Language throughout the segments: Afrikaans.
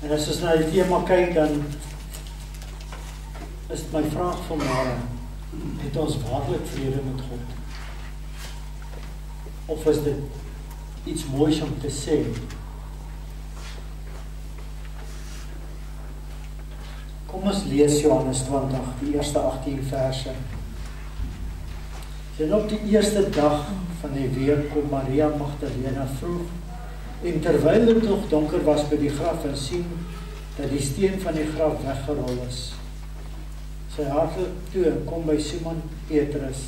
En as ons na die tema kyk, dan is my vraag vanmôre, het ons waarlik vrede met God? Of is dit iets moois om te sê? Kom ons lees Johannes 20, die eerste 18 verse. En op die eerste dag van die week kom Maria Magdalena vroeg, en terwyl dit nog donker was by die graf en sien dat die steen van die graf weggerol is. Sy hardloop toe en kom by Simon Petrus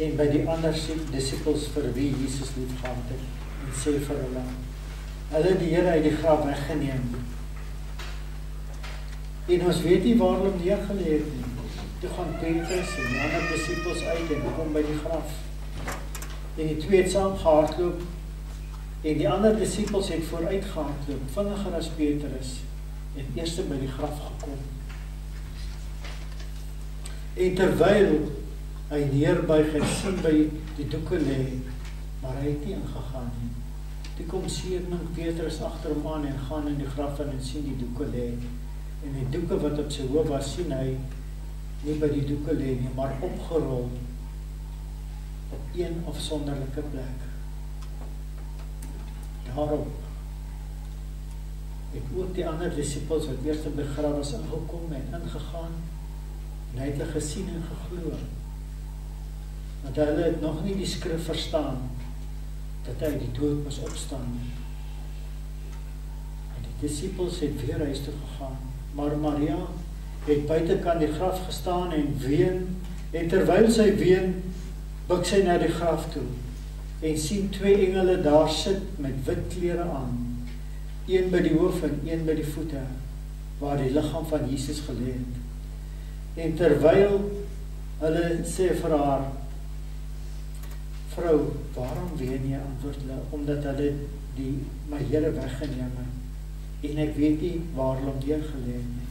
en by die ander disippels vir wie Jesus liefgehad het en sê vir hulle, hulle het die Here uit die graf weggeneem. En ons weet nie waar hulle neergelê het nie. Toe gaan Petrus en die ander disippels uit en kom by die graf. En die twee het saam gehardloop en die ander disippels het vooruit gehardloop, vinniger as Petrus, en eerste by die graf gekom. En terwyl hy neerbuig en sien by die doeke lê, maar hy het nie ingegaan nie. Toe kom Simon Petrus agter hom aan en gaan in die graf in en sien die doeke lê. En die doeke wat op sy hoof was, sien hy nie by die doeke lê nie, maar opgerol op een afsonderlike plek. Daarop het ook die ander disippels wat eerst in die graf was ingekom en ingegaan, en hy het hulle gesien en geglo. Want hulle het nog nie die skrif verstaan dat hy die dood moes opstaan. En die disippels het weer huis toe gegaan, maar Maria het buitekant die graf gestaan en ween, en terwyl sy ween, buig sy na die graf toe, en sien twee engele daar sit met wit klere aan, een by die hoof en een by die voete, waar die liggaam van Jesus gelê het. En terwyl hulle sê vir haar, vrou, waarom ween jy? Antwoord hulle, omdat hulle my Here weggeneem het, en ek weet nie waar hulle neergelê het nie.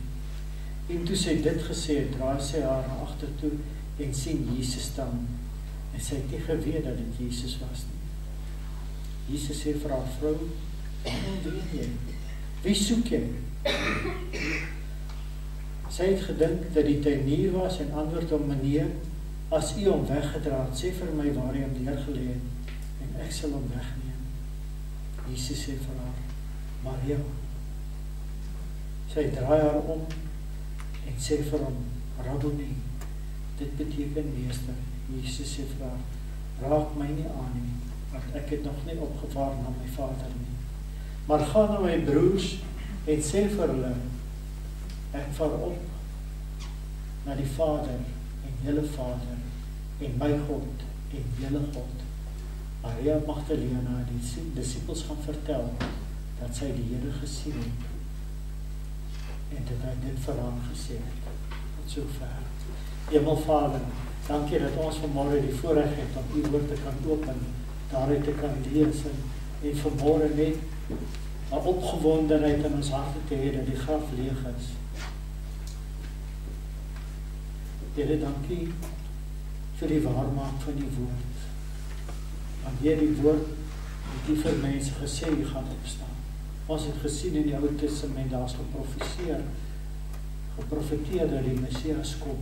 En toe sy dit gesê het, draai sy haar na agter toe en sien Jesus staan. En sy het nie geweet dat dit Jesus was nie. Jesus sê vir haar, vrou, waarom ween jy? Wie soek jy? Sy het gedink dat die tuinier was en antwoord hom, meneer, as u hom weggedra het, sê vir my waar hy hom neergelê het, en ek sal hom wegneem. Jesus sê vir haar, Maria. Sy draai haar om en sê vir hom, Rabboni, dit beteken meester. Jesus sê vir haar, raak my nie aan nie, want ek het nog nie opgevaar na my vader nie. Maar ga na my broers en sê vir hulle, ek vaar op na die Vader en julle Vader en my God en julle God. Maria Magdalena het die disippels gaan vertel dat sy die Here gesien het en dat hy dit vir haar gesê het. Tot sover. Hemelvader, dankie dat ons vanmôre die voorreg het om u woord te kan open, daaruit te kan lees en vanmôre net 'n opgewondenheid in ons harte te hê dat die graf leeg is. Here, dankie vir die waarmaak van die woord. Want hier die woord het die vir mense gesê, jy gaan opstaan. Ons het gesien in die Ou Testament, daar is geprofeteer dat die Messias kom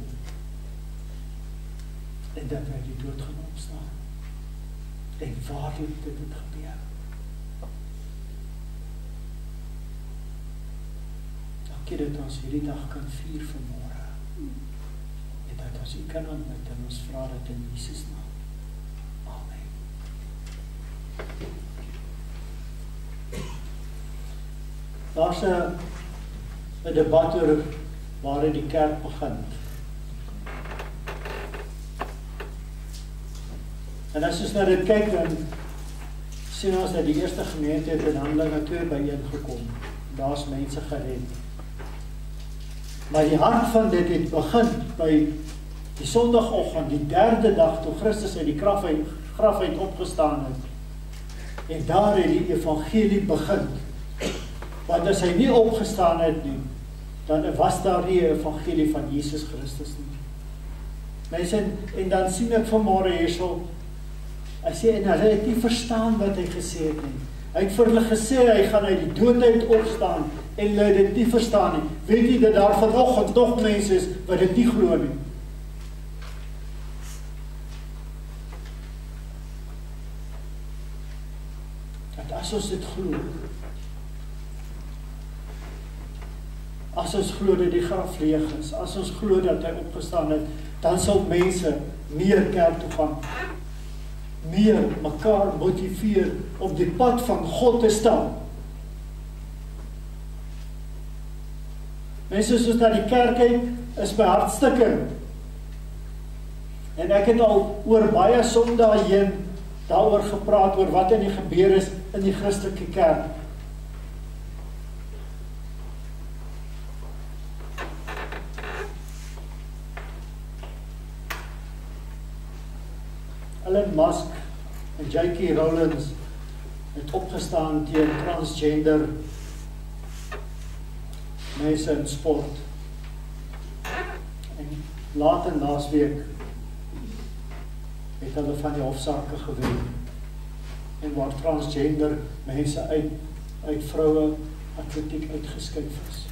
en dat hy die dood gaan opstaan. En waarlik dit het gebeur. Dankie dat ons hierdie dag kan vier vanmôre. En dat ons u kan aanbid en ons vra dit in Jesus naam. Amen. Daar's 'n debat oor waar die kerk begin. En as ons na dit kyk, dan sien ons dat die eerste gemeente het in Handelinge 2 byeengekom. Daar's mense gered. Maar die hart van dit het begin by die Sondagoggend, die 3de dag toe Christus uit die graf uit opgestaan het. En daar het die evangelie begin. Want as hy nie opgestaan het nie, dan was daar nie 'n evangelie van Jesus Christus nie. Mense, en dan sien ek vanmôre hierso, hy sê, en hulle het nie verstaan wat hy gesê het nie. Hy het vir hulle gesê, hy gaan uit die dood uit opstaan, en hulle dit nie verstaan nie. Weet jy dat daar vanoggend nog mense is wat dit nie glo nie? Dat as ons dit glo, as ons glo dat die graf leeg is, as ons glo dat hy opgestaan het, dan sal mense meer kerk toe gaan, meer mekaar motiveer op die pad van God te staan. Mense soos na die kerk kyk, is my hartstikke. En ek het al oor baie sondae heen daaroor gepraat, oor wat in die gebeur is in die Christelike kerk. Elon Musk en J.K. Rowling het opgestaan teen transgender mense in sport. En later laasweek het hulle van die hofsaake gewen. En waar transgender mense uit vroue atletiek uitgeskuif is.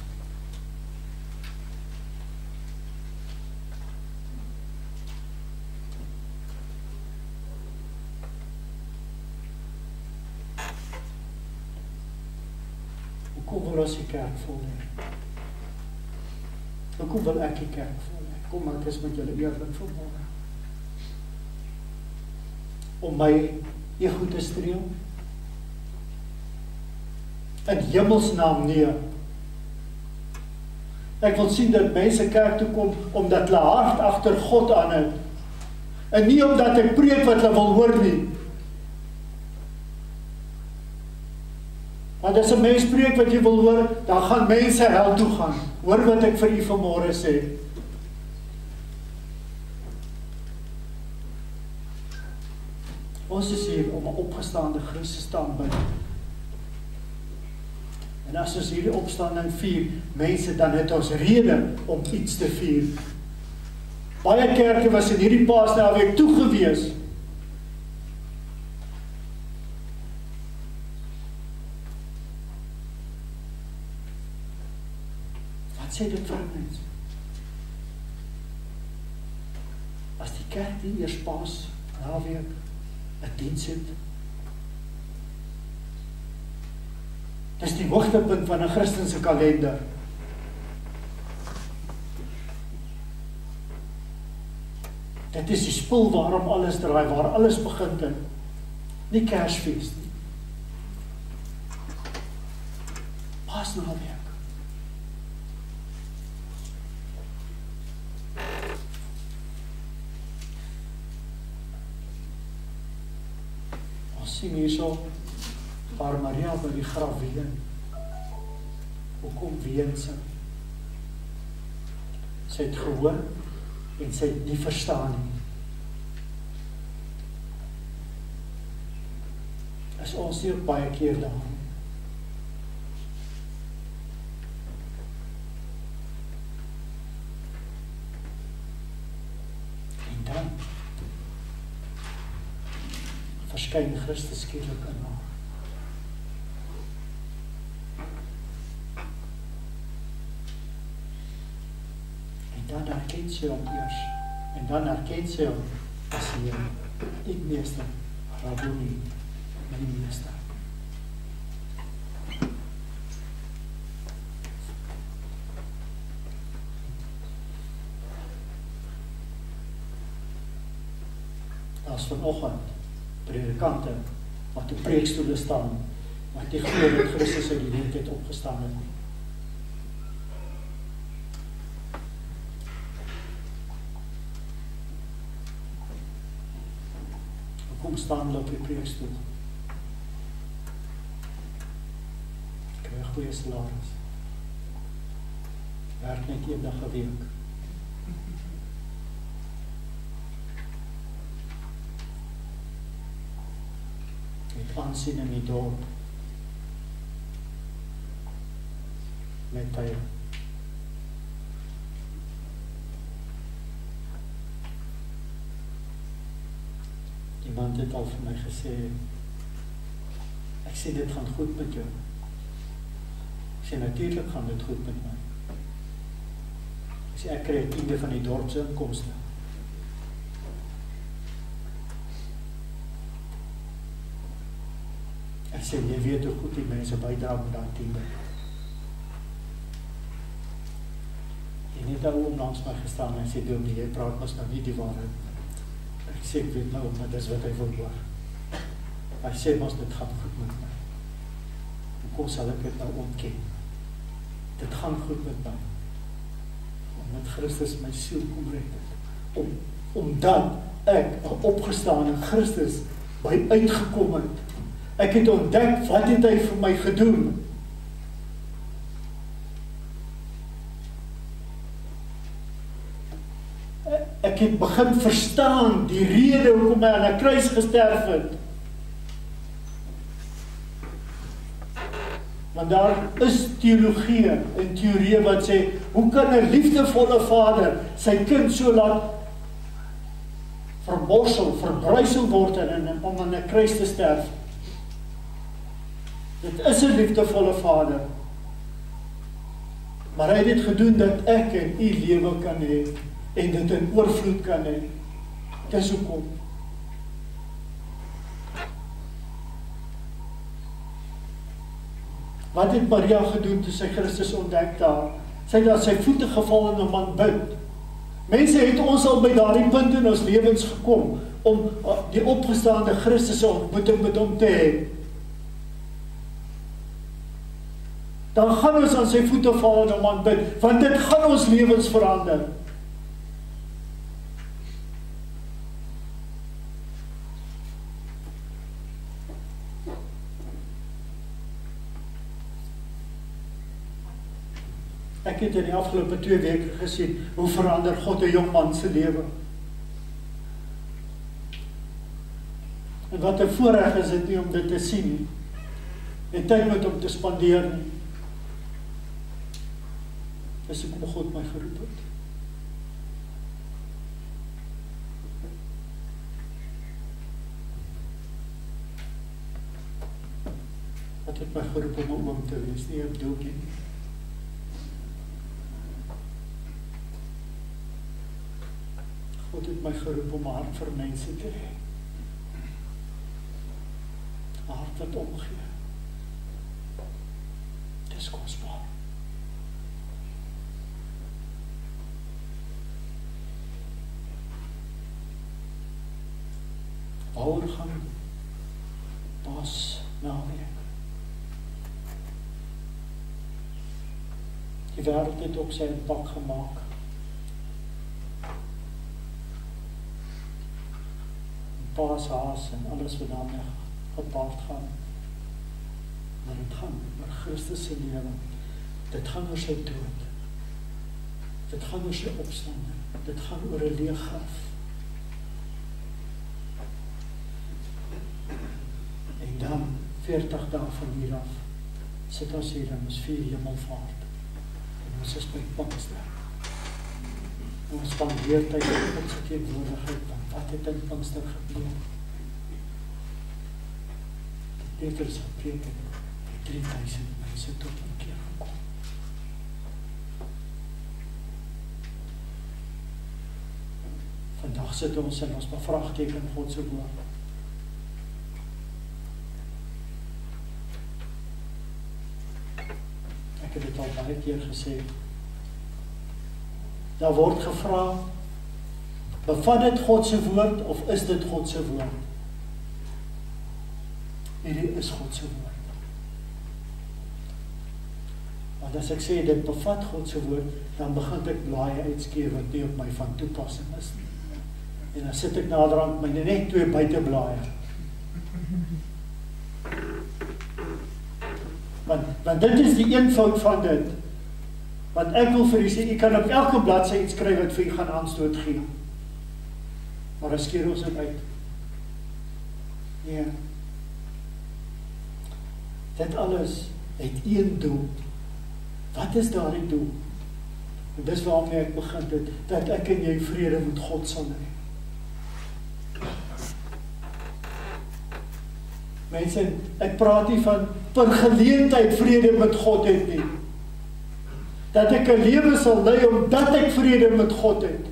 Hoekom wil ons die kerk vol hê? Hoekom wil ek die kerk vol hê? Kom, ek is met julle eerlik vanmôre. Om my ego te streel? In hemelsnaam nee. Ek wil sien dat mense kerk toe kom omdat hulle hart agter God aanhou. En nie omdat ek preek wat hulle wil hoor nie. Want as 'n mens preek wat jy wil hoor, dan gaan mense hel toe gaan. Hoor wat ek vir u vanmôre sê. Ons is hier om 'n opgestaande Christus te aanbid. En as ons hierdie opstanding vier, mense, dan het ons rede om iets te vier. Baie kerke was in hierdie Paasnaweek toe gewees. Wat sê dit vir mense? As die kerk nie eers Paasnaweek 'n diens het, dis die hoogtepunt van 'n Christelike kalender. Dit is die spul waarom alles draai, waar alles begin het. Nie Kersfees nie. Paasnaweek. Ons sien hierso waar Maria by die graf ween. Hoekom ween sy? Sy het gehoor en sy het nie verstaan nie. Is ons nie ook baie keer daar? En dan verskyn Christus skielik in haar. Dan herken sy hom eers, en dan herken sy hom as Here, die meester, Rabboni, my meester. As vanoggend predikante wat op preekstoele staan, wat die glo dat Christus uit die dood het opgestaan het. Kom staan hulle op die preekstoel. Kry 'n goeie salaris. Werk net een dag 'n week. Het aansien in die dorp. Met tye. Iemand het al vir my gesê, ek sê dit gaan goed met jou. Ek sê natuurlik gaan dit goed met my. Ek sê ek kry 10% van die dorp se inkomste. Ek sê jy weet hoe goed die mense bydra met daai 10%. En net ou om langs my gestaan en sê dominee, jy praat mos nou nie die waarheid. Ek sê ek weet nou maar dis wat hy wil hoor. Hy sê mos dit gaan goed met my. Hoekom sal ek dit nou ontken? Dit gaan goed met my. Omdat Christus my siel kom red het. Omdat ek 'n opgestane Christus by uitgekom het. Ek het ontdek wat het hy vir my gedoen. Ek het begin verstaan die rede hoekom hy aan 'n kruis gesterf het. Want daar is teologie en teorieë wat sê, hoe kan 'n liefdevolle vader sy kind so laat vermorsel, verbruisel word en om aan 'n kruis te sterf? Dit is 'n liefdevolle vader. Maar hy het dit gedoen dat ek en u lewe kan hê en dit in oorvloed kan hê. Dis hoekom. Wat het Maria gedoen toe sy Christus ontdek daar? Sy het aan sy voete geval en hom aanbid. Mense het ons al by daardie punt in ons lewens gekom om die opgestaande Christus se ontmoeting met hom te hê. Dan gaan ons aan sy voete val en hom aanbid, want dit gaan ons lewens verander. Ek het in die afgelope 2 weke gesien, hoe verander God 'n jong man se lewe. En wat 'n voorreg is dit nie om dit te sien nie. En tyd met hom te spandeer nie. Dis hoekom God my geroep het. Wat het my geroep om 'n oom te wees, nie 'n doopie nie. God het my geroep om 'n hart vir mense te hê. 'n Hart wat omgee. Dis kosbaar. Waaroor gaan pas naweek? Die wêreld het ook sy impak gemaak. Paas, haas en alles wat daarmee gepaard gaan. Maar dit gaan oor Christus se lewe. Dit gaan oor sy dood. Dit gaan oor sy opstanding. Dit gaan oor 'n leë graf. En dan 40 dae van hier af sit ons hier en ons vier Hemelvaart. En ons is by Pinkster. Ons spandeer tyd in God se teenwoordigheid, want wat het in Pinkster gebeur? Petrus gepreek het, 3000 mense tot inkeer gekom. Vandag sit ons en ons bevraagteken God se woord. Ek het dit al baie keer gesê. Daar word gevra, bevat dit God se woord of is dit God se woord? Hierdie is God se woord. Want as ek sê dit bevat God se woord, dan begin ek blaaie uitskeer wat nie op my van toepassing is nie. En dan sit ek naderhand met net 2 buiteblaaie. Want dit is die eenvoud van dit. Want ek wil vir u sê, u kan op elke bladsy iets skryf wat vir u gaan aanstoot gee. Maar dan skeer ons dit uit. Nee. Dit alles het een doel. Wat is daardie doel? En dis waarmee ek begin het, dat ek en jy vrede met God sal hê. Mense, ek praat nie van per geleentheid vrede met God het nie. Dat ek 'n lewe sal lei omdat ek vrede met God het.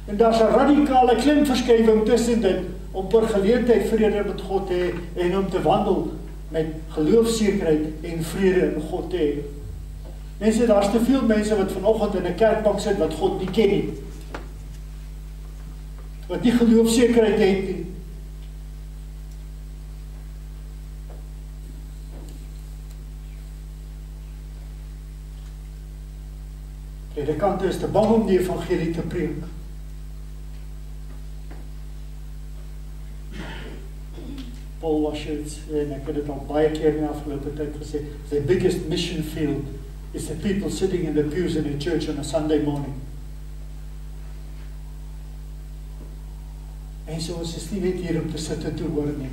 En daar's 'n radikale klemverskywing tussen dit, om per geleentheid vrede met God te hê, en om te wandel met geloofsekerheid en vrede in God te hê. Mense, daar's te veel mense wat vanoggend in 'n kerkbank sit wat God nie ken nie. Wat nie geloofsekerheid het nie. Predikante is te bang om die evangelie te preek. Paul Washer, en ek het dit al baie keer in die afgelope tyd gesê, the biggest mission field is the people sitting in the pews in a church on a Sunday morning. En so is nie net hier om te sit en te hoor nie.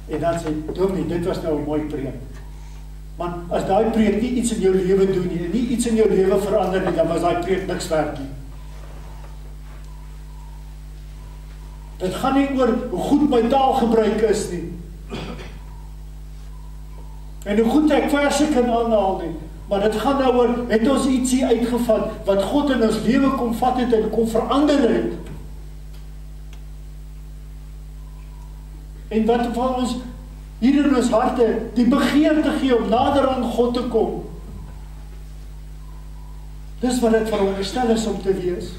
En dan sê, dominee, dit was nou 'n mooi preek. Man, as daai preek nie iets in jou lewe doen nie, en nie iets in jou lewe verander nie, dan was daai preek niks werd nie. Dit gaan nie oor hoe goed my taalgebruik is nie. En hoe goed ek verse kan aanhaal nie. Maar dit gaan nou oor, het ons ietsie uitgevat, wat God in ons lewe kom vat het en kom verander het. En wat van ons hier in ons harte die begeerte gee om nader aan God te kom. Dis wat dit veronderstel is om te wees.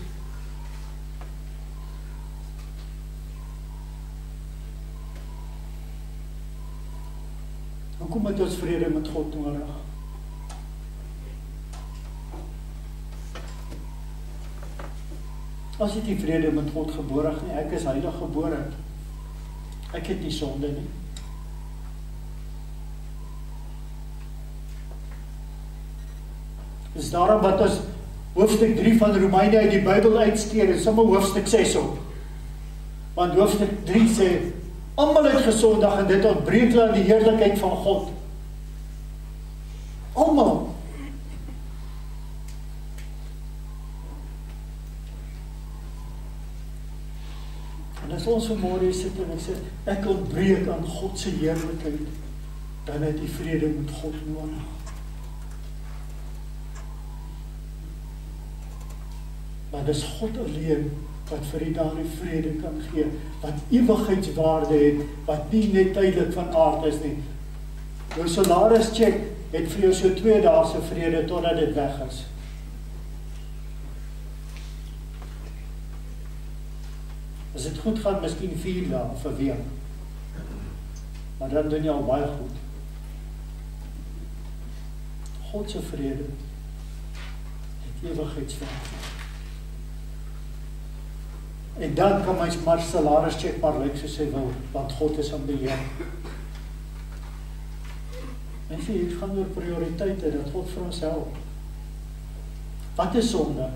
Hoekom het ons vrede met God nodig? As ek nie vrede met God gebore nie, ek is heilig gebore. Ek het nie sonde nie. Dis daarom wat ons hoofstuk 3 van Romeine uit die Bybel uitskeer, en sommer hoofstuk 6 op. Want hoofstuk 3 sê, almal het gesondig en dit ontbreek hulle aan die heerlikheid van God. Almal. En as ons vanmôre sit en ek sê, ek ontbreek aan God se heerlikheid, dan het die vrede met God nodig. Maar dis God alleen wat vir die daardie vrede kan gee, wat ewigheidswaarde het, wat nie net tydelik van aard is nie. Jou salarischeck het vir jou so 2 dae se vrede totdat dit weg is. As dit goed gaan, miskien 4 dae of 'n week. Maar dan doen jy al baie goed. God se vrede het ewigheidswaarde. En dan kan my salarischeck maar lyk soos hy wil, want God is aan beheer. En sê, dit gaan oor prioriteite, dat God vir ons help. Wat is sonde?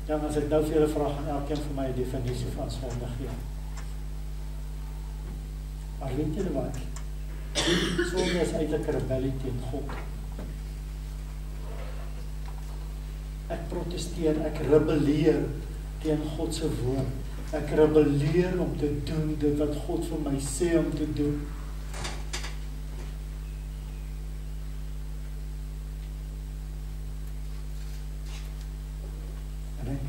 Ja, as ek nou vir julle vraag, gaan elkeen vir my 'n definisie van sonde gee. Maar weet julle wat? Sonde is eintlik 'n rebellie teen God. Ek protesteer, ek rebelleer teen God se woord. Ek rebelleer om te doen dit wat God vir my sê om te doen. En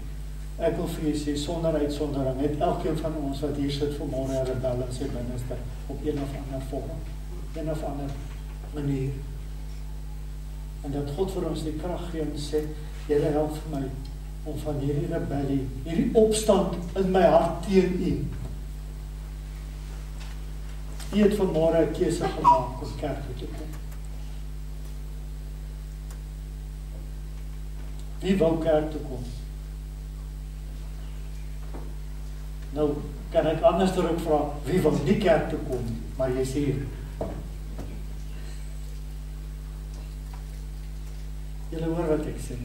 ek wil vir julle sê, sonder uitsondering, het elkeen van ons wat hier sit vanmôre 'n rebel in sy binneste, op een of ander vorm, een of ander manier. En dat God vir ons die krag gee en sê, Here help vir my om van hierdie rebellie, hierdie opstand in my hart teen U. U het vanmôre 'n keuse gemaak om kerk toe te kom. Wie wou kerk toe kom? Nou kan ek anders ook vra, wie wil nie kerk toe kom, maar jy sê hier. Julle hoor wat ek sê.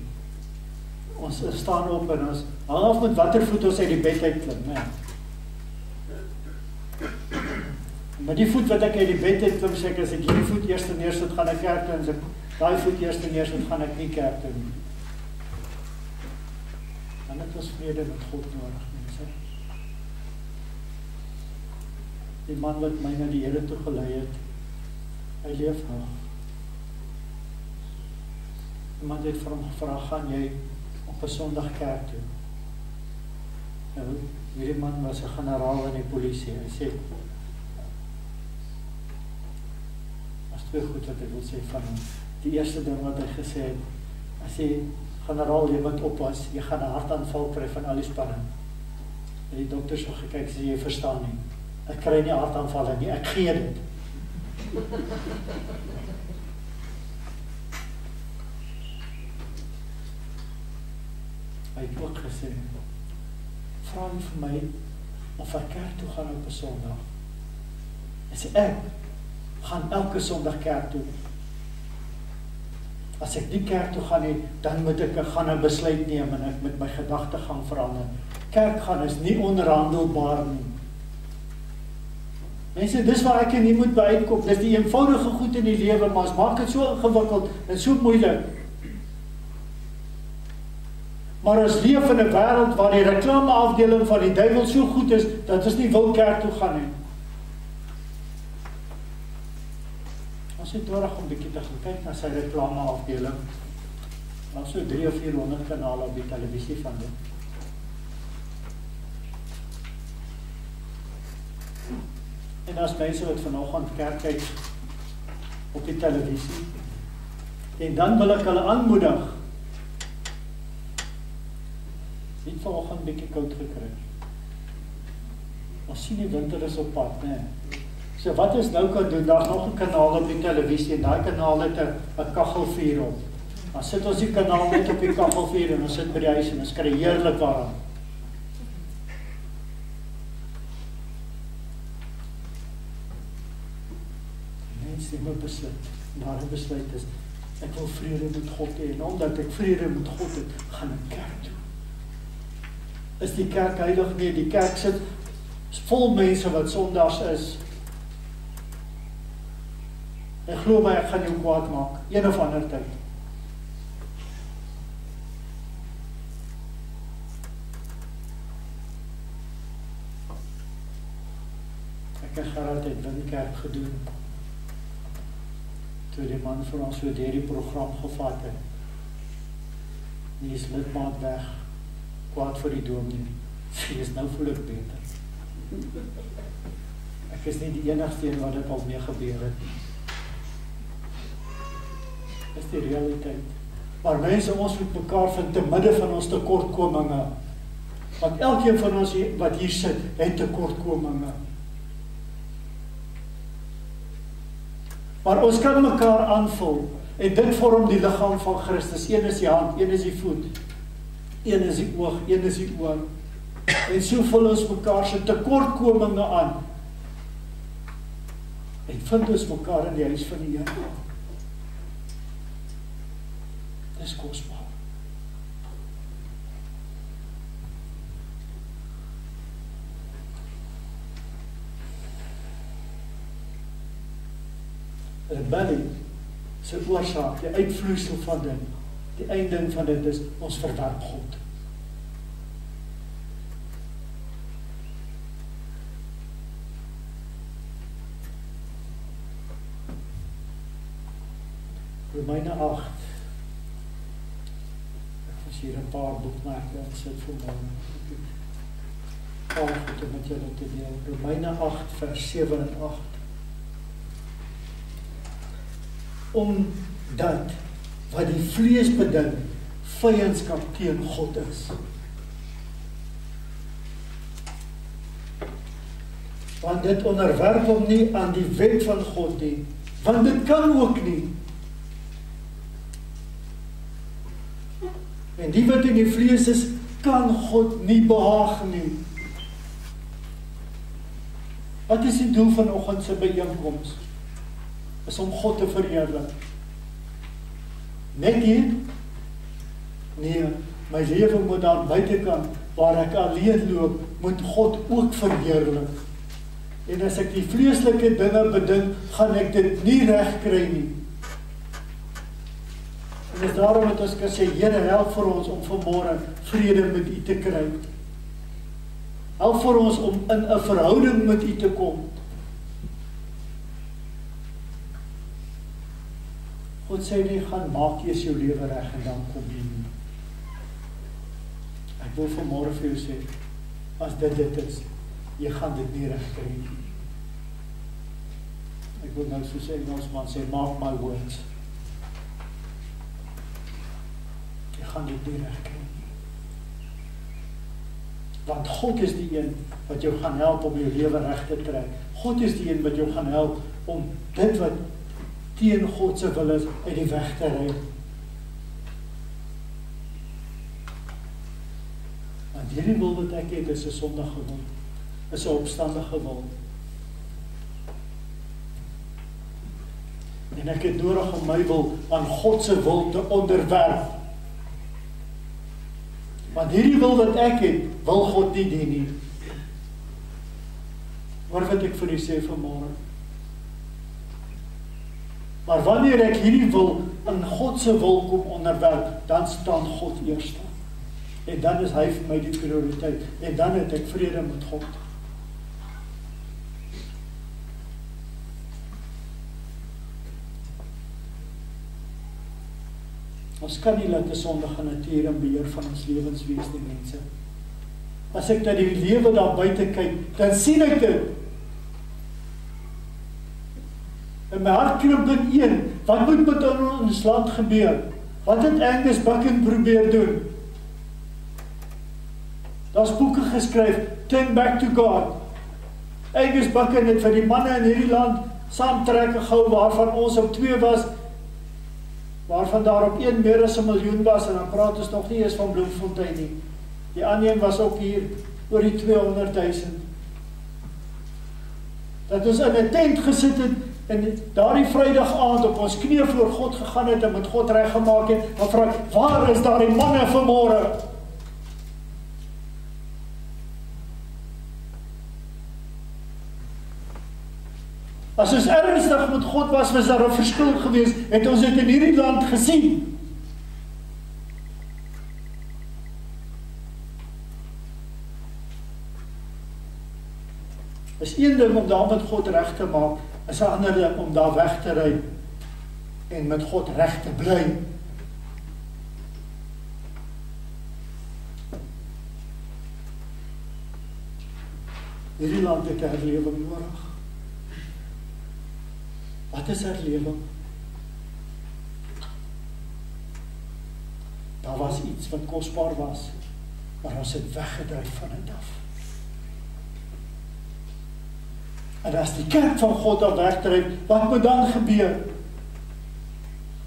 Ons staan op en ons hang af met watter voet ons uit die bed uitklim, nee. Met die voet wat ek uit die bed uitklim, sê ek, as ek hierdie voet eers neersit, gaan ek kerk toe, en as ek daai voet eers neersit, gaan ek nie kerk toe nie. Dan het ons vrede met God nodig, mense. Die man wat my na die Here toe gelei het, hy leef nog. Iemand het vir hom gevra, gaan jy op 'n Sondag kerk toe? Nou, hierdie man was 'n generaal in die polisie. Hy sê, as twee goed wat ek wil sê van hom. Die eerste ding wat hy gesê het, hy sê, generaal, jy moet oppas, jy gaan 'n hartaanval kry van al die spanning. En die dokter so gekyk, sê, jy verstaan nie. Ek kry nie hartaanvalle nie, ek gee dit. Hy het ook gesê, vra nie vir my of ek kerk toe gaan op 'n Sondag. Hy sê, ek gaan elke Sondag kerk toe. As ek die kerk toe gaan nie, dan moet ek gaan 'n besluit neem en ek moet my gedagtegang verander. Kerk gaan is nie onhandelbaar nie. Mense, dis waar ek en jy moet by uitkom. Dis die eenvoudige goed in die lewe, maar ons maak dit so ingewikkeld en so moeilik. Maar ons leef in 'n wêreld waar die reklameafdeling van die duiwel so goed is, dat ons nie wil kerk toe gaan nie. Ons het nodig om 'n bietjie te gaan kyk na sy reklameafdeling. Daar's so 300 of 400 kanale op die televisie van dit. En as mense wat vanoggend kerk kyk op die televisie, en dan wil ek hulle aanmoedig. Ek het vanoggend 'n bietjie koud gekry. Ons sien die winter is op pad, né? So wat ons nou kan doen, daar's nog 'n kanaal op die televisie en daai kanaal het 'n kaggelvuur op. Dan sit ons die kanaal net op die kaggelvuur en ons sit by die huis en ons kry heerlik warm. Mense moet besluit. Maar 'n besluit is, ek wil vrede met God hê en omdat ek vrede met God het, gaan ek kerk toe. Is die kerk heilig? Nee, die kerk sit vol mense wat sondags is. En glo my, ek gaan jou kwaad maak, een of ander tyd. Ek het Gerard het Windkerk gedoen, toe die man vir ons so deur die program gevat het. Die is lidmaat weg, kwaad vir die dominee. Vrees, nou voel ek beter. Ek is nie die enigste een wat dit al mee gebeur het. Dis die realiteit. Maar mense, ons moet mekaar vind te midde van ons tekortkominge. Want elkeen van ons wat hier sit, het tekortkominge. Maar ons kan mekaar aanvul en dit vorm die liggaam van Christus. Een is die hand, een is die voet, een is die oog, een is die oor. En so vul ons mekaar se tekortkominge aan. En vind ons mekaar in die huis van die Here. Dis kosbaar. Rebellie se oorsaak, die uitvloeisel van dit, die einding van dit is, ons verwerp God. Romeine 8. Ek was hier 'n paar boekmerke en sit vir môre. Paar goede met julle te deel. Romeine 8 vers 7 en 8. Omdat wat die vlees beding vyandskap teen God is. Want dit onderwerp hom nie aan die wet van God nie, want dit kan ook nie. En die wat in die vlees is, kan God nie behaag nie. Wat is die doel van oggend se byeenkoms? Is om God te verheerlik. Net hier? Nee, my lewe moet aan buitekant, waar ek alleen loop, moet God ook verheerlik. En as ek die vleeslike dinge bedink, gaan ek dit nie reg kry nie. En dis daarom dat ons kan sê, Here, help vir ons om vanmôre vrede met U te kry. Help vir ons om in 'n verhouding met U te kom. God sê nie, gaan maak eers jou lewe reg en dan kom jy nie. Ek wil vanmôre vir jou sê, as dit is, jy gaan dit nie reg kry nie. Ek wil nou soos Engelsman sê, mark my words. Jy gaan dit nie reg kry nie. Want God is die een wat jou gaan help om jou lewe reg te kry. God is die een wat jou gaan help om dit wat teen God se wil is, uit die weg te ry. Want hierdie wil wat ek het, is 'n sondige wil, is 'n opstandige wil. En ek het nodig om my wil aan God se wil te onderwerp. Want hierdie wil wat ek het, wil God nie dien nie. Hoor wat ek vir u sê vanmôre. Maar wanneer ek hierdie wil in God se wil kom onderwerp, dan staan God eerste. En dan is hy vir my die prioriteit. En dan het ek vrede met God. Ons kan nie laat 'n sondige natuur in beheer van ons lewens wees, die mense. As ek na die lewe daar buite kyk, dan sien ek dit. En my hart krimp in een. Wat moet met ons land gebeur? Wat het Angus Buchan probeer doen? Daar's boeke geskryf, Turn Back to God. Angus Buchan het vir die manne in hierdie land saamtrekke gehou waarvan ons op 2 was, waarvan daar op 1 meer as 1 miljoen was, en dan praat ons nog nie eens van Bloemfontein nie. Die ander een was ook hier, oor die 200,000. Dat ons in 'n tent gesit het, en daardie Vrydag aand op ons knieë voor God gegaan het, en met God reggemaak het, dan vra ek, waar is daardie manne vanmôre? As ons ernstig met God was daar 'n verskil gewees, het ons dit in hierdie land gesien. Is een ding om daar met God reg te maak, is 'n ander ding om daar weg te ry en met God reg te bly. Hierdie land het herlewing nodig. Wat is herlewing? Daar was iets wat kosbaar was, maar ons het weggedryf van dit af. En as die kerk van God daar wegdryf, wat moet dan gebeur?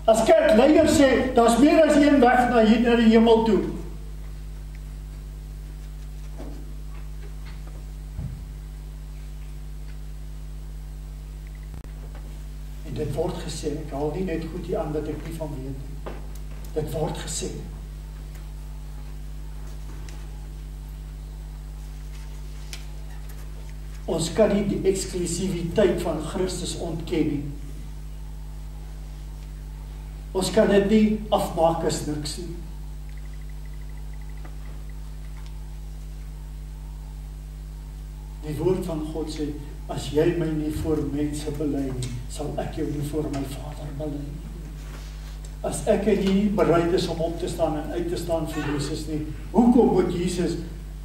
As kerkleiers sê, daar's meer as een weg na die hemel toe. En dit word gesê, ek haal nie net goed hier aan wat ek nie van weet nie. Dit word gesê. Ons kan nie die eksklusiwiteit van Christus ontken nie. Ons kan dit nie afmaak as niks nie. Die woord van God sê, as jy my nie voor mense bely nie, sal ek jou nie voor my Vader bely nie. As ek nie bereid is om op te staan en uit te staan vir Jesus nie, hoekom moet Jesus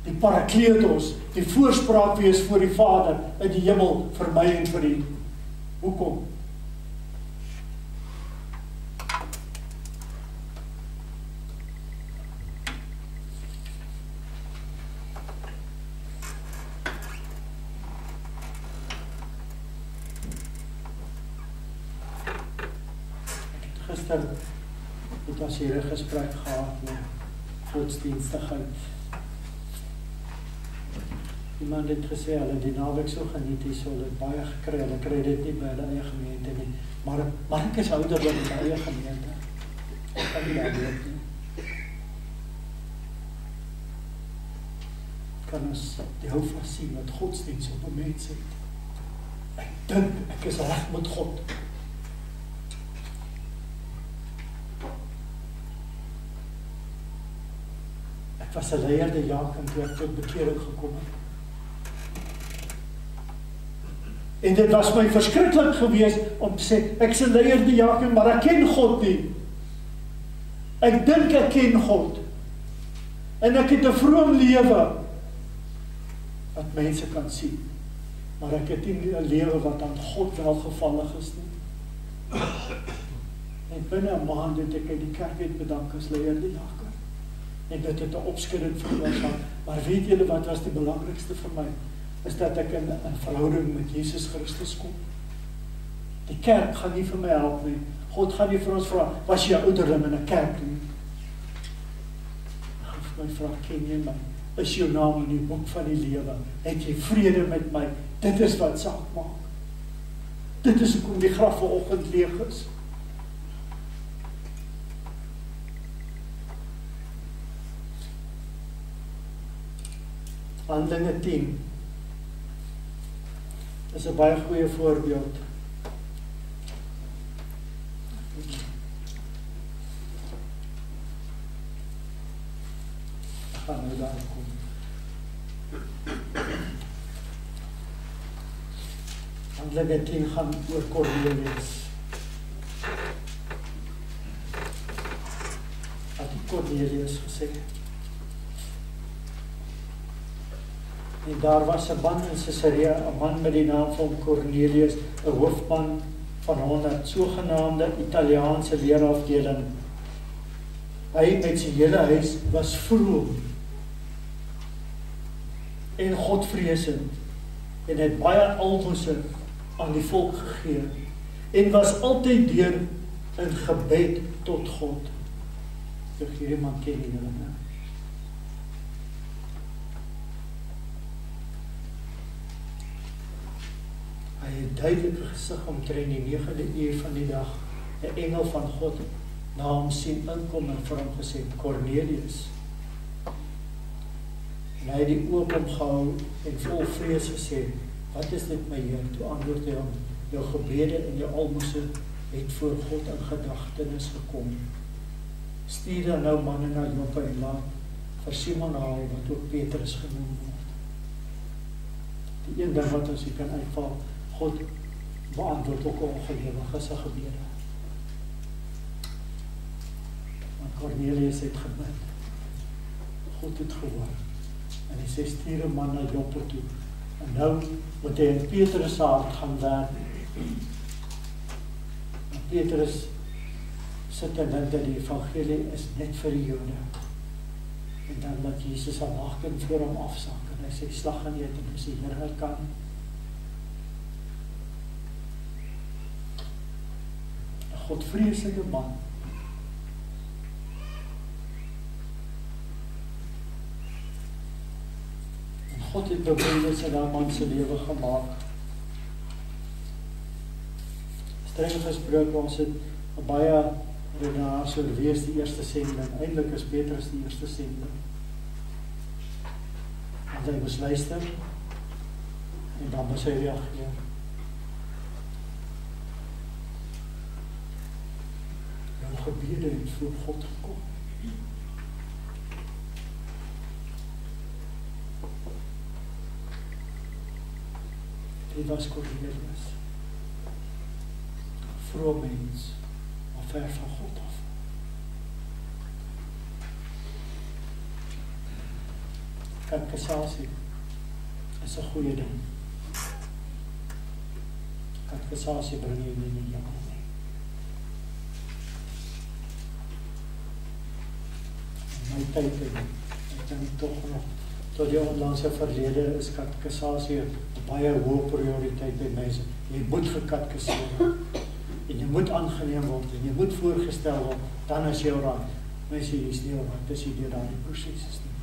die Parakletos, die voorspraak wees voor die Vader in die hemel vir my en vir u? Hoekom? Gister het ons hier 'n gesprek gehad oor godsdienstigheid. Iemand het gesê, hulle die naweek so geniet, hulle het baie gekry, hulle kry dit nie by hulle eie gemeente nie. Maar ek is ouder dan my eie gemeente. Ek kan nie daar weet nie. Kan ons die hou van sien wat godsdienst op 'n mens het. Ek dink, ek is reg met God. Ek was 'n leierde jaak en toe ek tot bekering gekom het. En dit was my verskriklik geweest om te sê, ek is 'n leier diaken, maar ek ken God nie. Ek dink ek ken God. En ek het 'n vroom lewe wat mense kan sien. Maar ek het nie 'n lewe wat aan God welgevallig is nie. En binne 'n maand het ek uit die kerk uit bedank as leier diaken. En dit het 'n opskudding veroorsaak. Maar weet julle wat was die belangrikste vir my? Is dat ek in 'n verhouding met Jesus Christus kom. Die kerk gaan nie vir my help nie. God gaan nie vir ons vra, was jy ouderling in 'n kerk nie? Hy gaan vir my vra, ken jy my? Is jou naam in die boek van die lewe? Het jy vrede met my? Dit is wat saak maak. Dit is hoekom die graf vanoggend leeg is. Handelinge 10 is 'n baie goeie voorbeeld. Ek gaan nou daar kom. Handelinge 10 gaan oor Cornelius. Wat die Cornelius gesê het. En daar was 'n man in Caesarea, 'n man met die naam van Cornelius, 'n hoofman van 100 sogenaamde Italiaanse leerafdeling. Hy met sy hele huis was vroom en godvreesend en het baie almoses aan die volk gegee en was altyd deur in gebed tot God. Ek hier iemand ken julle nou. Hy het duidelik gesig omtrent die 9de uur van die dag 'n engel van God na hom sien inkom en vir hom gesê, Cornelius. En hy het die oog opgehou en vol vrees gesê, wat is dit my Heer? Toe antwoord hy hom, jou gebede en jou almoses het voor God in gedagtenis gekom. Stuur dan nou manne na Joppe en laat vir Simon haal wat ook Petrus genoem word. Die een ding wat ons hier kan uitval, God beantwoord ook ongelewige gebede. Want Cornelius het gebid. God het gehoor. En hy sê, stuur 'n man na Joppe toe. En nou moet hy in Petrus se hart gaan werk. En Petrus sit en dink dat die evangelie is net vir die Jode. En dan laat Jesus al wagting voor hom afsak. En hy sê, slag en eet, en hy sê, Here, ek kan. Godvreesende man. En God het bewees in daardie man se lewe gemaak. Streng gesproke, ons het 'n baie redenasie oor wie is die eerste sending. Eintlik is Petrus die eerste sending. En hy moes luister en dan moes hy reageer. Gebede het voor God gekom. Dit was Cornelius. Vroom mens, maar ver van God af. Katekisasie is 'n goeie ding. Katekisasie bring jy nie in die jammer. My tyd en ek dink tog nog tot die onlangse verlede is katekisasie 'n baie hoë prioriteit by mense. Jy moet gekatkiseer word en jy moet aangeneem word en jy moet voorgestel word, dan is jy raai. Mense hier is nie raai, dis nie deur daardie prosesse nie.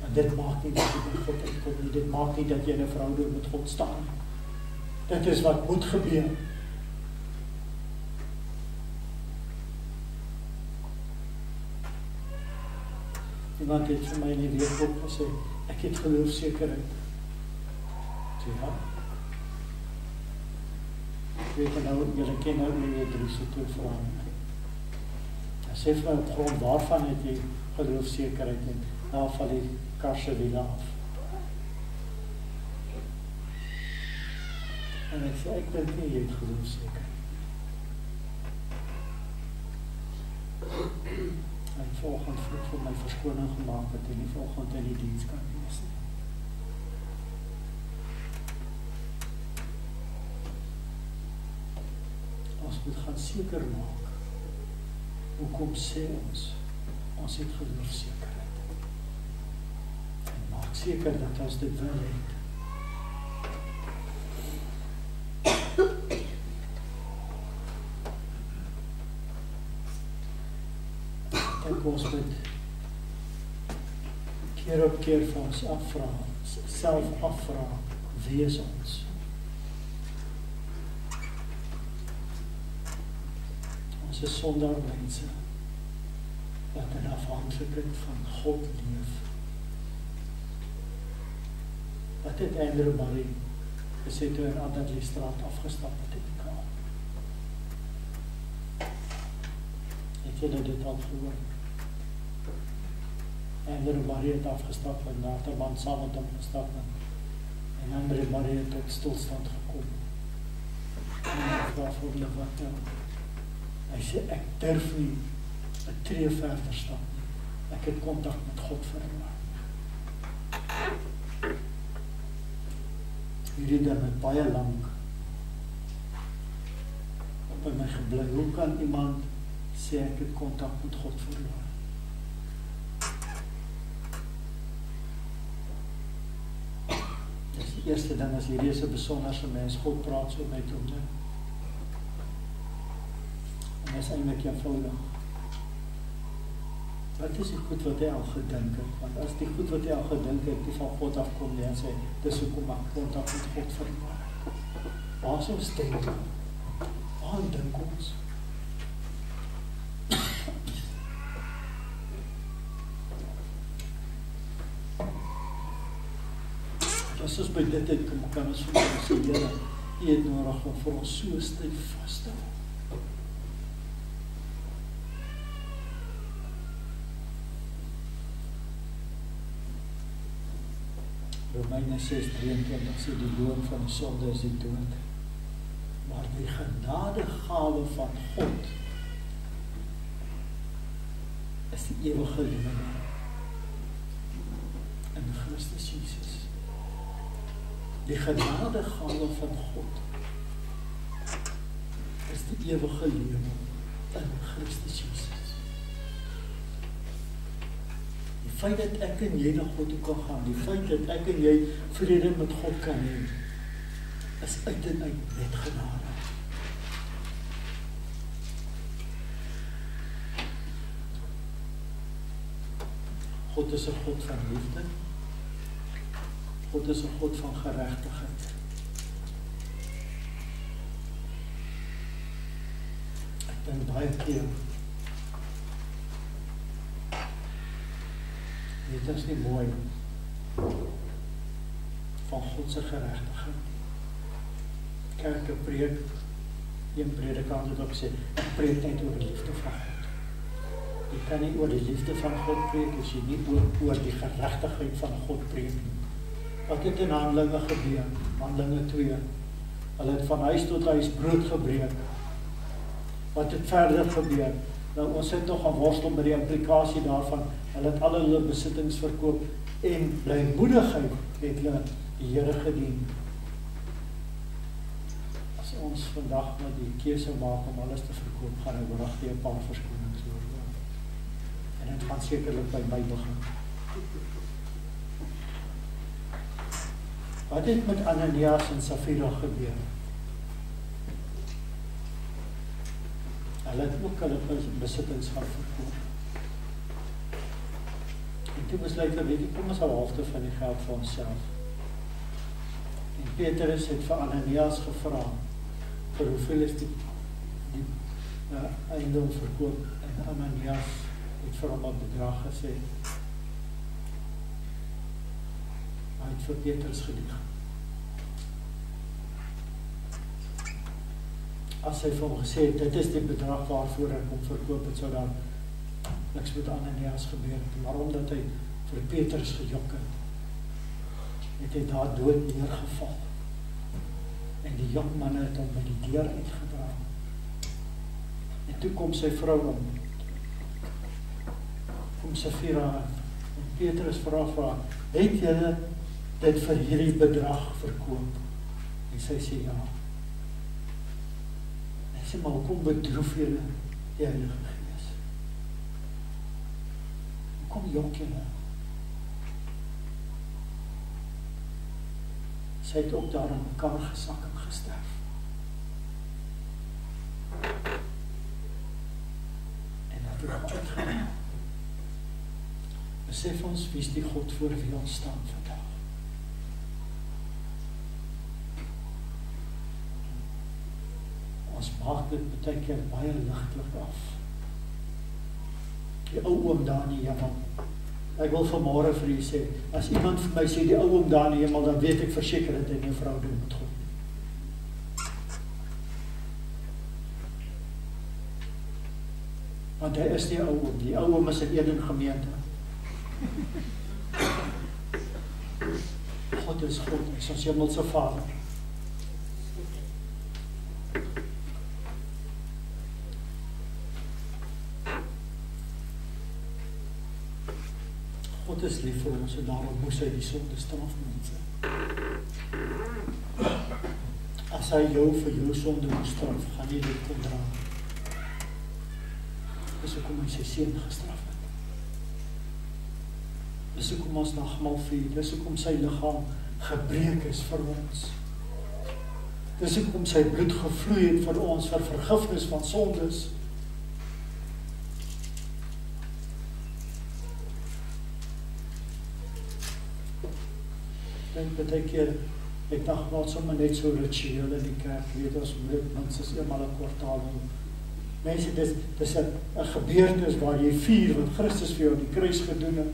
En dit maak nie dat jy by God uitkom nie, dit maak nie dat jy 'n verhouding met God staan nie. Dit is wat moet gebeur. Iemand het vir my in die week ook gesê, ek het geloofsekerheid. So ja. Ek weet nou, julle ken nou nie die Driese toe vraag. Hy sê vir my op grond waarvan het jy geloofsekerheid en nou val die karse wiele af. En ek sê, ek dink nie, jy het geloof seker. Hy het volgend vroeg vir my verskoning gemaak, dat hy nie volgend in die diens kan wees nie. Ons moet gaan seker maak, hoekom sê ons het geloofsekerheid. En maak seker dat ons dit wil het. Ek ons moet keer op keer vir ons self afvra, wie is ons? Ons is sonder mense wat in afhanklikheid van God leef. Wat het Andrew Murray gesê toe in Adderley straat afgestap het in die Kaap? Het julle dit al gehoor? Andrew Murray het afgestap en Waterman saam met hom gestap en Andrew Murray het tot stilstand gekom. En hy vraag vir hulle wat nou. Hy sê, ek durf nie 'n tree verder stap nie. Ek het kontak met God verloor. Hierdie ding het baie lank by my gebly. Hoe kan iemand sê ek het kontak met God verloor? Dis die eerste ding, as hierdie is 'n besonderse mens, God praat so met hom. En dis eintlik eenvoudig. Wat is die goed wat hy al gedink het? Want as die goed wat hy al gedink het, die van God afkom, en sê, dis hoekom ek kontak met God verloor. Waar is ons denke? Waar dink ons? As ons by dit uitkom, kan ons vir ons sê, Here, U het nodig om vir ons so styf vas te hou. Romeine 6:23 sê die loon van die sonde is die dood. Maar die genadegawe van God is die ewige lewe in Christus Jesus. Die genadegawe van God is die ewige lewe in Christus Jesus. Die feit dat ek en jy na God toe kan gaan, die feit dat ek en jy vrede met God kan hê, is uit en uit net genade. God is 'n God van liefde. God is 'n God van geregtigheid. Ek dink baie keer dit is nie mooi van God se geregtigheid. Kerke preek, een predikant het ook gesê, ek preek net oor die liefde van God. Jy kan nie oor die liefde van God preek as jy nie oor die geregtigheid van God preek nie. Wat het in Handelinge gebeur? Handelinge 2. Hulle het van huis tot huis brood gebreek. Wat het verder gebeur? Nou, ons het nog gaan worstel met die implikasie daarvan. Hulle het al hulle besittings verkoop en blymoedigheid het hulle die Here gedien. As ons vandag met die keuse maak om alles te verkoop, gaan ek wragtig 'n paar verskonings oor. En dit gaan sekerlik by my begin. Wat het met Ananias en Safira gebeur? Hulle het ook hulle besittings gaan verkoop. En toe besluit hulle, weet jy, kom ons hou halfte van die geld vir onsself. En Petrus het vir Ananias gevra, vir hoeveel is die eiendom verkoop, en Ananias het vir hom 'n bedrag gesê. Hy het vir Petrus gedieg. As hy vir hom gesê het, dit is die bedrag waarvoor ek hom verkoop het, sou daar niks met Ananias gebeur het. Maar omdat hy vir Petrus gejok het, het hy daar dood neergeval. En die jong man het hom by die deur uitgedra. En toe kom sy vrou om. Kom Safira en Petrus vra, het julle dit vir hierdie bedrag verkoop? En sy sê ja. En sy sê, maar hoekom bedroef julle die Heilige Gees? Hoekom jok julle? Sy het ook daar in mekaar gesak en gesterf. En dat het uitgegaan. Besef ons, wie is die God voor wie ons staan vandag? Ons maak dit baie keer baie ligtelik af. Die ou oom daar in die hemel. Ek wil vanmôre vir u sê, as iemand vir my sê die ou oom daar in die hemel, dan weet ek verseker dat hy nie 'n verhouding met God nie. Want hy is die ou oom. Die ou oom is in Eden gemeente. God is God, hy is ons hemelse Vader. God is lief vir ons en daarom moes hy die sonde straf, mense. As hy jou vir jou sonde moes straf, gaan jy dit kon dra. Dis hoekom hy sy seun gestraf het. Dis hoekom ons nagmaal vier, dis hoekom sy liggaam gebreek is vir ons. Dis hoekom sy bloed gevloei het vir ons, vir vergifnis van sondes. Ek baie keer, ek nagmaal sommer net so ritueel in die kerk, weet ons moet minstens eenmaal 'n kwartaal doen. Mense, dis 'n gebeurtenis waar jy vier wat Christus vir jou op die kruis gedoen het.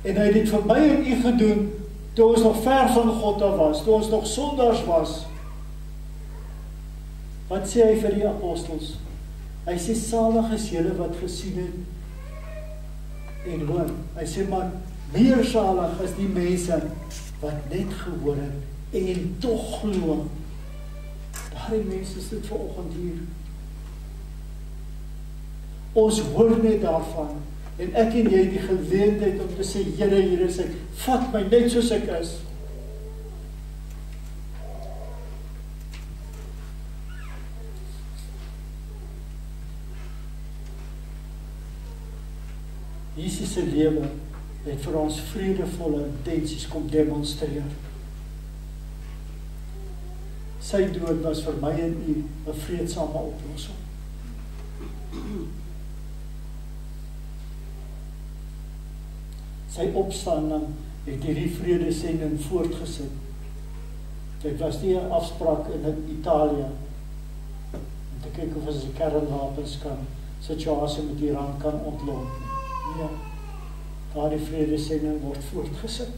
En hy het dit vir my en u gedoen, toe ons nog ver van God af was, toe ons nog sondaars was. Wat sê hy vir die apostels? Hy sê, salig is julle wat gesien het en hoor. Hy sê, maar meer salig is die mense wat net gehoor het en tog glo. Daardie mense is dit vanoggend hier. Ons hoor net daarvan. En ek en jy die geleentheid om te sê, Here, hier is ek, vat my net soos ek is. Jesus se lewe het vir ons vredevolle intensies kom demonstreer. Sy dood was vir my en u 'n vreedsame oplossing. Sy opstanding het hierdie vredesending voortgesit. Dit was nie 'n afspraak in Italië om te kyk of ons die kernwapens kan, situasie met Iran kan ontlok. Nee, daardie vredesending word voortgesit.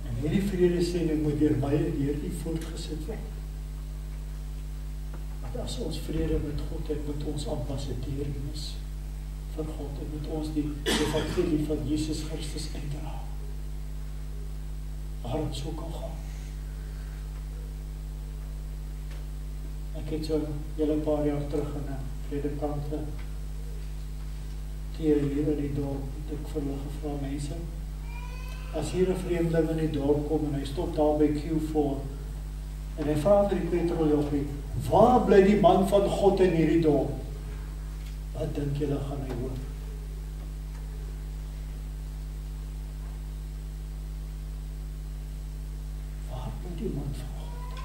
En hierdie vredesending moet deur my en deur u voortgesit word. As ons vrede met God het, moet ons ambassadeur wees vir God en moet ons die evangelie van Jesus Christus uitdra. Waar ons ook al gaan. Ek het so hele paar jaar terug in 'n predikante hier in die dorp, het ek vir hulle gevra, mense, as hier 'n vreemdeling in die dorp kom en hy stop daar by Q4 en hy vra vir die petroljochie, waar bly die man van God in hierdie dorp? Wat dink julle gaan hy hoor? Waar bly die man van God?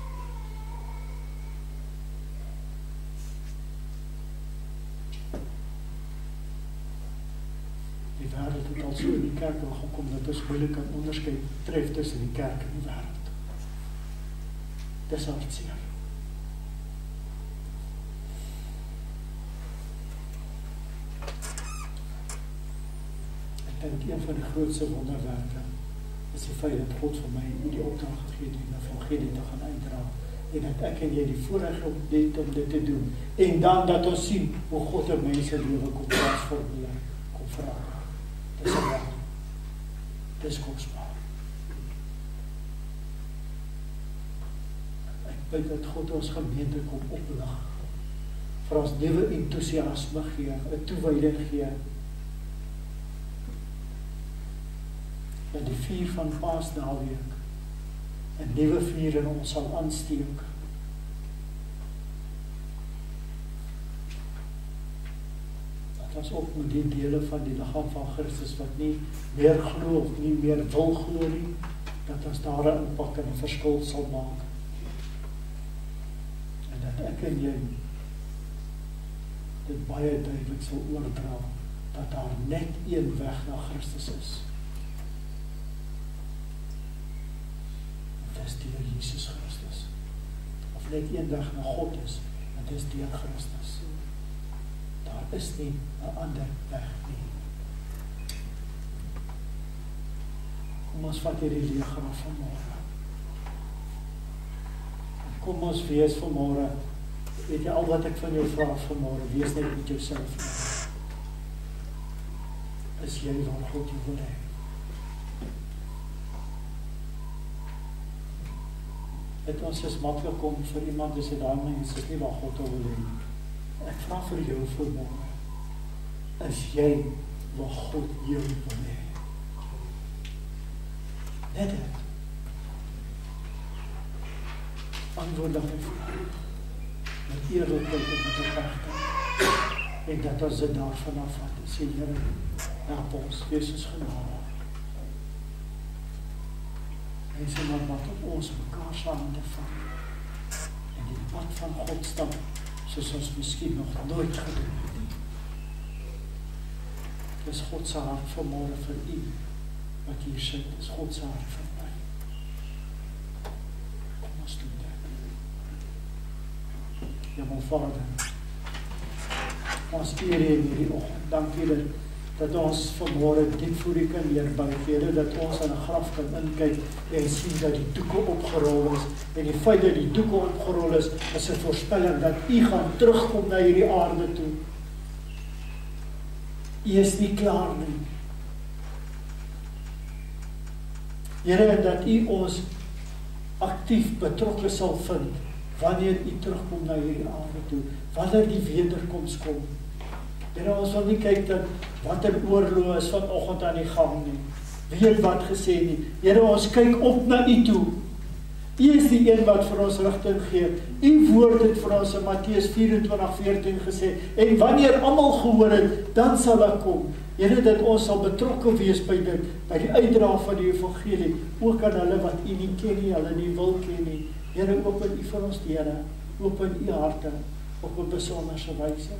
Die wêreld het al so in die kerk al gekom dat ons moeilik kan onderskei tref tussen die kerk en die wêreld. Dis hartseer. En een van die grootste wonderwerke is die feit dat God vir my die opdrag gegee het om die evangelie te gaan uitdra. En dat ek en jy die voorreg het om dit te doen. En dan dat ons sien hoe God 'n mense lewe kom transformeer, kom verander. Dis 'n wel. Dis kosbaar. Ek bid dat God ons gemeente kom oplig, vir ons nuwe entoesiasme gee, 'n toewyding gee. Dat die vuur van Paasnaweek 'n nuwe vuur in ons sal aansteek. Dat ons ook met die dele van die liggaam van Christus wat nie meer glo of nie meer wil glo nie, dat ons daar 'n impak en 'n verskil sal maak. En dat ek en jy dit baie duidelik sal oordra, dat daar net een weg na Christus is. Dit is deur Jesus Christus. Of net een weg na God is, en dit is deur Christus. Daar is nie 'n ander weg nie. Kom ons vat hierdie leergraf vanmôre. Kom ons wees vanmôre. Weet jy, al wat ek van jou vra vanmôre, wees net met jouself. Is jy waar God jou wil hê? Dit ons is maklik om vir iemand te sê, daai mens is nie waar God wil hê nie. Ek vra vir jou vanmôre, is jy waar God jou wil hê? Net dit. Antwoord dan my vraag. Met eerlikheid en met opregtheid. En dat ons dit daarvan afvat. En sê, Here, help ons, wees ons genade. En sê maar wat op ons mekaar se hande vat. En die pad van God stap, soos ons miskien nog nooit gedoen het nie. Dis God se hart vanmôre vir u, wat hier sit, is God se hart vir my. Kom ons doen dit. Ja, my Vader, ons eer in hierdie oggend. Dankie dat ons vanmôre diep voor u kan neerbuig, Here, dat ons aan 'n graf kan inkyk en sien dat die doeke opgerol is. En die feit dat die doeke opgerol is 'n voorspelling dat u gaan terugkom na hierdie aarde toe. U is nie klaar nie. Here, en dat u ons aktief betrokke sal vind wanneer u terugkom na hierdie aarde toe, wanneer die wederkoms kom. Here, ons wil nie kyk dat wat 'n oorlog is vanoggend aan die gang nie. Wie het wat gesê nie. Here, ons kyk op na u toe. U is die een wat vir ons rigting gee. U woord het vir ons in Matteus 24:14 gesê, en wanneer almal gehoor het, dan sal ek kom. Here, dat ons sal betrokke wees by dit, by die uitdra van die evangelie, ook aan hulle wat u nie ken nie, hulle nie wil ken nie. Here, open u vir ons deure, open u harte op 'n besonderse wyse.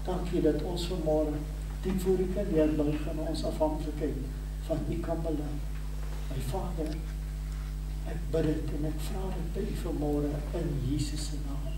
Dankie dat ons vanmôre diep voor u kan neerbuig en ons afhanklikheid van u kan bely. My Vader, ek bid dit en ek vra dit by u vanmôre in Jesus se naam.